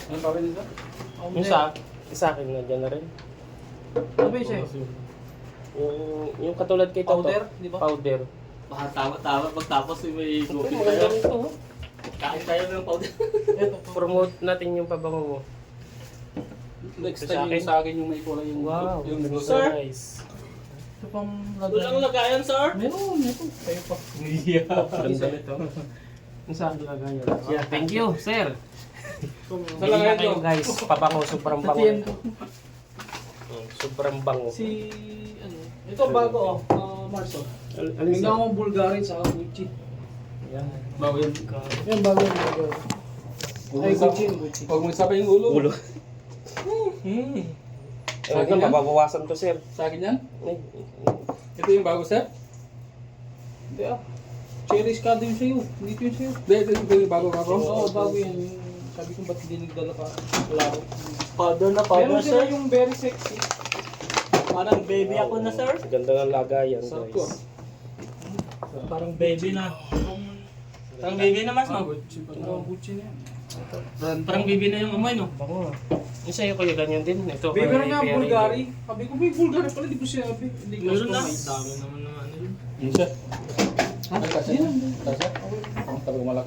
Ano pa rin ito? Yung sa akin na dyan na rin. Ano ba yun sa'yo? Yung katulad kay Toto. Powder, di ba? Powder. Baka tama-tama pagtapos may Ito, gupit maganda tayo. nito. Kain tayo ng powder. Ito. Promote natin yung pabango mo. Next Ito sa time yung akin? sa akin yung may kulay yung Wow, yung sir. sir. Nice. Ito pang Walang lagayan, sir. Meron, ito. Kayo pa. Ganda nito. Yung sa akin lagay yun. Yeah, thank you, sir. Sa Bili na lagayan kayo ko. guys. Pabango, sobrang bango. Tatiyan ko. Sobrang bango. Si, ano, ito bago Marso. Ano Bigla akong Bulgari sa Gucci. Yan. Bago yan. Yan, bago yung Bulgari. Ay, Gucci yung Gucci. Huwag mo isapin yung ulo. Ulo. Sa akin Ano, yan? mababawasan to, sir. Sa akin yan? Ay, Ito yung bago, sir? Hindi Cherish ka din sa'yo. Dito yun sa'yo. Ito yung bago ka, bro? Oo, bago yan. Sabi ko ba't hindi nagdala ka? Wala ko. Powder na Meron sila yung very sexy. Parang baby ako na, sir. ganda ng lagayan, Sarap guys. Parang Baby na. Parang baby na, mas, no? Gucci na yan. Parang baby na yung amoy, no? Bango. Yung sa'yo kuya ganyan din. Ito, Baby ay, rin nga, pairing Bulgari. din. Sabi ko, may Bulgari pala, di ko sinabi. Hindi ko Meron na. customize. Dami naman na ano yun. Ha? Yan. Tabi ko malaki.